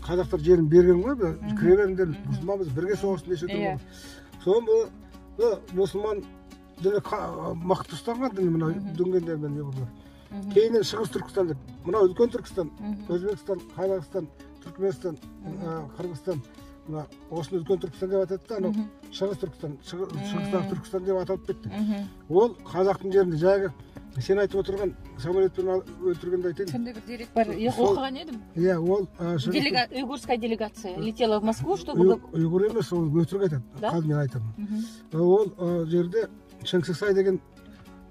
қазақтар жерін берген ғой, кіре беріңдер, мұсылманбыз бірге соғыстың неше тұр болды. Соған бұл мұсылман діні мықты ұстанған діні мына дүнгендер мен ұйғырлар. Кейіннен Шығыс Түркістан деп, мына үлкен Түркістан, Өзбекстан, Қазақстан, Түркменстан, Қырғызстан, осыны үлкен Түркістан деп атады да, Шығыс Түркістан, Шығыстағы Түркістан деп аталып кетті. Ол қазақтың жерінде жағы сен айтып отырған самолетпен өлтіргенді айтайын. Сондай бір дерек бар, оқыған едім. Иә, ол ұйғырская делегация летела в Москву, чтобы... Ұйғыр емес, ол өтірік айтады, қазір мен айтамын. Ол жерде Шыңсықсай деген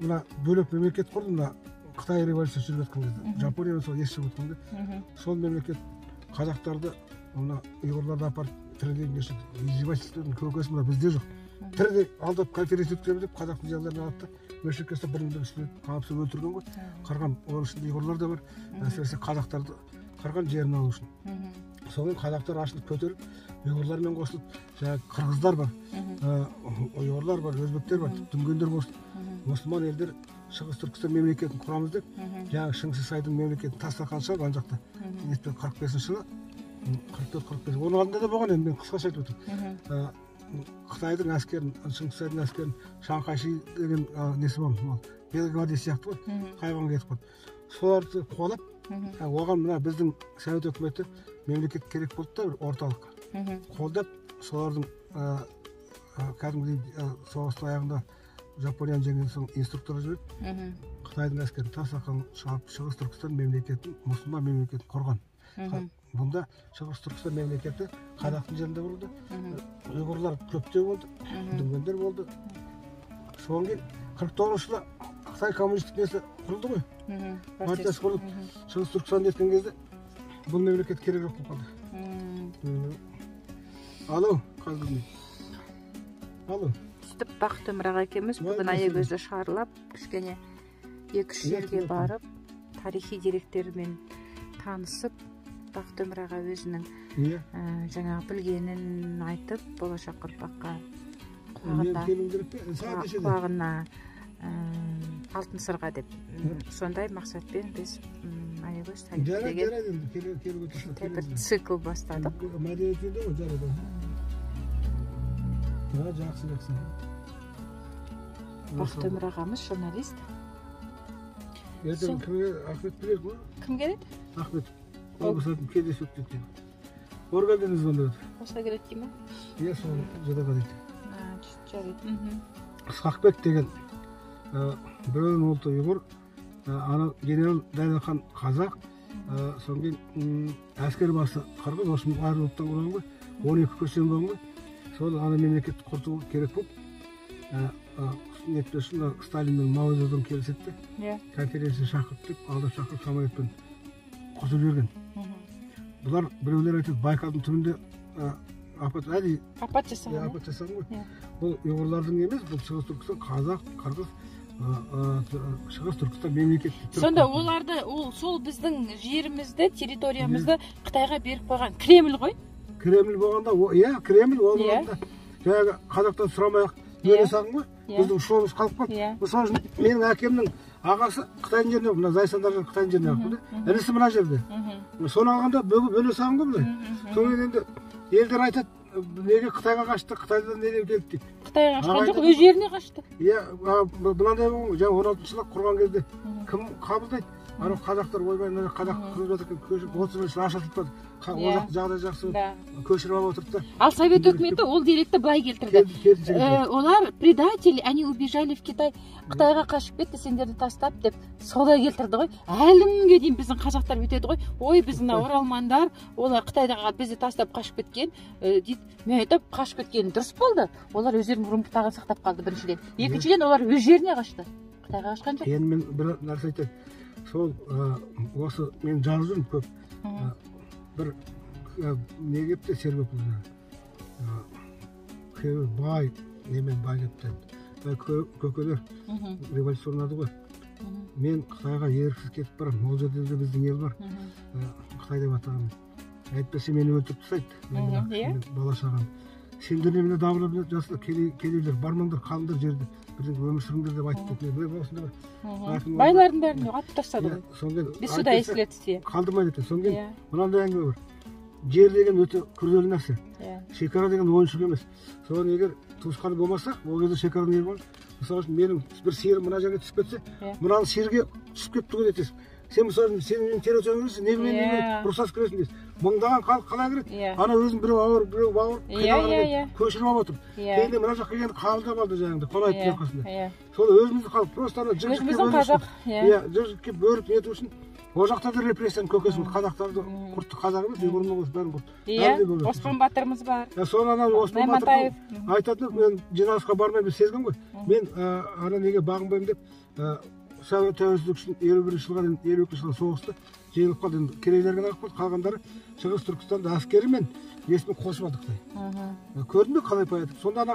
мына бөлек мемлекет құрды, мына Қытай революциясы жүріп жатқан кезде. Жапониямен сол ес шығып жатқанда, сол мемлекет қазақтарды мына ұйғырларды апарып тіріден кешірді. Издевательствоның көкесі мына бізде жоқ. Тіріден алдап конференция өткіземіз деп қазақтың жерлерін алып та мөлшекесті бірінде қағыпсып өлтірген ғой. Қарған оның ішінде ұйғырлар да бар. Әсіресе қазақтарды қарған жерін алу үшін. Соған қазақтар ашылып көтеріп, ұйғырлармен қосылып, қырғыздар бар, ұйғырлар бар, өзбектер бар, дүнгендер қосылып, мұсылман елдер Шығыс Түркістан мемлекетін құрамыз деп, жаңағы Шыңсықсайдың мемлекетін тасталған шығар ана жақта. 45 жылы, 44-45. Оның алдында да болған енді мен қысқаша айтып отырмын. Қытайдың әскерін, Шыңғысайдың әскерін Шаңқайшы деген несі болды, ол Белгвардия сияқты ғой, қайғанға кетіп қалды. Соларды қуалап, оған мына біздің Совет өкіметі мемлекет керек болды да, бір орталық. Қолдап, солардың кәдімгідей соғыстың аяғында Жапонияны жеңген соң инструкторы жіберіп, Қытайдың әскерін тастаққан шығып, Шығыс Түркістан мемлекетін, мұсылман мемлекетін құрған. Бұнда Шығыс Түркістан мемлекеті қазақтың жерінде болды, ұйғырлар көптеу болды, дүнгендер болды. Соған кейін 49 жылы Қытай коммунистік несі құрылды ғой, партиясы құрылып, Шығыс Түркістан еткен кезде бұл мемлекет керек жоқ болып қалды. Алло, қазір алло. Сөйтіп Бақыт Өмір аға екеуміз бүгін Аягөзді шарлап, кішкене 2-3 жерге барып, тарихи деректермен танысып, Бақыт Өмір аға өзінің жаңағы білгенін айтып, болашақ ұрпаққа құлағына алтын сырға деп. Сондай мақсатпен біз Аягөз тарихи деген бір цикл бастадық. Бақыт Өмір ағамыз журналист. Ахмет білер ма? Кім келеді? Ахмет. Облысатын кездесіп өтті. Оргалден звондады. Осыға келеді дей ма? Иә, сол жадаға дейді. Жарайды. Ысқақбек деген біреудің ұлты ұйғыр, ана генерал Дайдақан қазақ, содан кейін әскер басы қырғыз, осы әр ұлттан құрған ғой, 12 көсем болған ғой. Сол ана мемлекетті құрту керек болып, нетпес үшін Сталинмен Мао Цзедун келісетті, конференция шақырып деп, алда шақырып самолетпен құртып жіберген. Бұлар біреулер айтады, Байкалдың түбінде апат жасаған ғой. Бұл ұйғырлардың емес, бұл Шығыс Түркістан, қазақ, қырғыз, Шығыс Түркістан мемлекеті. Сонда оларды, сол біздің жерімізді, территориямызды Қытайға беріп қойған Кремль ғой? Кремль болғанда, Кремль болғанда, жаңағы қазақтан сұрамай-ақ бөле сағын ғой, біздің шоғымыз қалып қалды. Мысалы үшін, менің әкемнің ағасы Қытайдың жеріне, мына Зайсандар Қытайдың жеріне алып, інісі мына жерде. Соны алғанда бөле сағын ғой бұлай. Соны енді елдер айтады, неге Қытайға қашты, Қытайдан неден келді дейді. Қытайға қашқан жоқ, өз жеріне қашты. Иә, бұнандай болған, жаңа 16 жылы құрған кезде кім қабылдайды? Ана қазақтар ойбай, қазақ қырып жатыр, көшіп 30 жыл ашылып барды. Олар жағдай жақсы көшіріп алып отырды. Ал Совет өкіметі ол деректі былай келтірді. Олар предатели, они убежали в Китай. Қытайға қашып кетті, сендерді тастап деп солай келтірді ғой. Әлі күнге дейін біздің қазақтар өтеді ғой. Ой, біздің оралмандар, олар Қытайдағы бізді тастап қашып кеткен дейді. Мен айтып, қашып кеткені дұрыс болды. Олар өздерінің румпықтағын сақтап қалды біріншіден. Екіншіден олар өз жеріне қашты. Қытайға қашқан жоқ. Енді мен бір нәрсе айтайын. Сол осы мен жазып жүрмін көп. Бір не кепті Сербепілді. Бай, немен бай кепті. Көкелер революция орнады ғой. Мен Қытайға еріксіз кетіп барам. Ол жерде біздің ел бар. Қытай деп атаған. Әйтпесе мені өлтіріп тастайды. Бала шағам. Сендер немене дабылап жасында келейлер, бармаңдар, қалыңдар жерде. Бірден өмір сүріңдер деп айтып кетті. Байлардың бәрін атып тастады ғой. Без суда и следствия. Қалдырмайды екен. Содан кейін мынандай әңгіме бар. Жер деген өте күрделі нәрсе. Шекара деген ойыншық емес. Соған егер туысқаны болмаса, ол кезде шекара не болады? Мысалы үшін менің бір сиырым мына жерге түсіп кетсе, мынаны сиырге түсіп кетті ғой етесің. Сен мысалы сен территорияңа кіресің, немен рұқсат кіресің дейсің. Мыңдаған халық қалай кіреді? Ана өзің біреу ауыр, біреу бауыр, көшіріп алып отыр. Кейде мына жаққа келгенде қабылдап алды жаңағыдай, қолайдың арқасында. Сол өзімізді халық просто ана жігітке бөліп нету үшін ол жақта да репрессияның көкесін қазақтарды құртты, қазақ емес, ұйғырын осы бәрін құртты. Осман батырымыз бар. Соны ана Осман батыр айтады, мен жиналысқа бармаймын деп сезген ғой. Мен ана неге бағынбаймын деп тәуелсіздік үшін 51 жылға дейін 52 жылға соғысты, жеңіліп қалды. Керейлерге ағып қалды, қалғандары Шығыс Түркістанды әскері мен несімен қосып алды Қытай. Көрдің бе қалай паяды? Сонда ана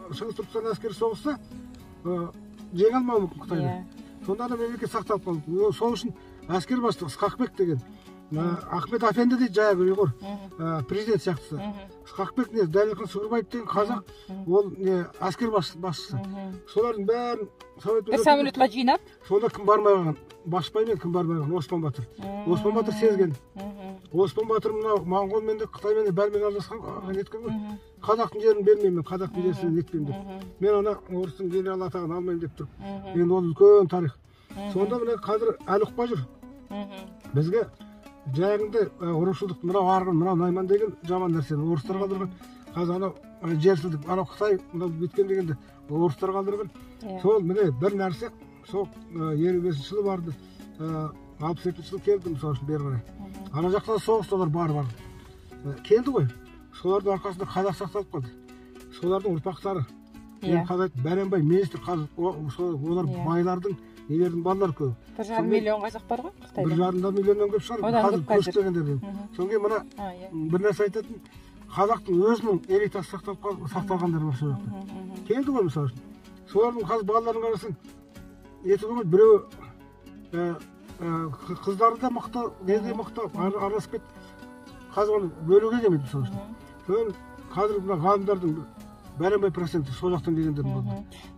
Шығыс Түркістан әскері соғысса жеңе алмауы мүмкін Қытайды. Сонда ана мемлекет сақталып қалды. Сол үшін әскер бастығы Ысқақбек деген Ахмет Афенді дейді, жаңағы ұйғыр президент сияқтысы. Ысқақбек не Дәлелхан Сүгірбаев деген қазақ, ол не әскер басшысы. Солардың бәрін бір самолетқа жинап, сонда кім бармай қалған? Башбай мен кім бармай қалған? Осман Батыр. Осман Батыр сезген. Оспан батыр мынау моңғолмен де қытаймен де бәрімен араласқан неткен ғой. Қазақтың жерін бермеймін, қазақ билесін нетпеймін деп. Мен ана орыстың генерал атағын алмаймын деп тұрып. Енді ол үлкен тарих. Сонда мына қазір әлі ұқпай жүр. Бізге жайыңды ұрушылдық мынау арғын, мынау найман деген жаман нәрсені орыстар қалдырған. Қазір анау жерсіздік, анау Қытай мынау біткен дегенде орыстар қалдырған. Сол міне бір нәрсе, сол 55 жылы барды, 62 жыл келді мысалы үшін бері қарай. Ана жақта соғыстар бар. Келді ғой. Солардың арқасында қазақ сақталып қалды. Солардың ұрпақтары. Мен қазір Бәренбай министр қазір олар байлардың нелердің балалары көп. 1,5 миллион қазақ бар ғой Қытайда. 1,5 миллионнан көп шығар. Қазір көшіп келгендерден. Содан кейін мына бір нәрсе айтатын, қазақтың өзінің элитасы сақталғандар бар сол жақта. Келді ғой мысалы үшін. Солардың қазір балаларын қарасаң, еті ғой біреу қыздары да мықты, неде мықты, араласып кетті. Қазір оны бөлуге келмейді мысалы үшін. Содан қазір мына ғалымдардың Бәренбай проценті сол жақтан келгендердің болды.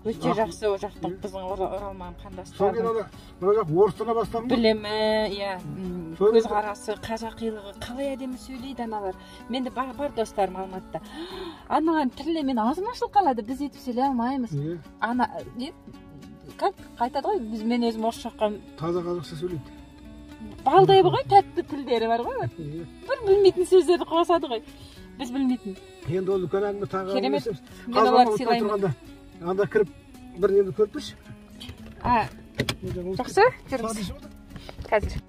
Өте жақсы ол жақтың біздің оралман қандастары. Содан кейін мына жақ орыстана бастамын. Білімі, көзқарасы, қазақилығы қалай әдемі сөйлейді аналар. Менде бар достарым Алматыда. Анаған тілі мен аузым ашылып қалады, біз етіп сөйлей алмаймыз. Ана как қайтады ғой, мен өзім орысша жаққан таза қазақша сөйлейді. Балдай ғой, тәтті тілдері бар ғой. Бір білмейтін сөздерді қосады ғой. Біз білмейтін. Енді ол үлкен әңгіме тағы керемет. Мен оларды сыйлаймын. Анда кіріп бір енді көрпіш. Жақсы, жүріңіз. Қазір.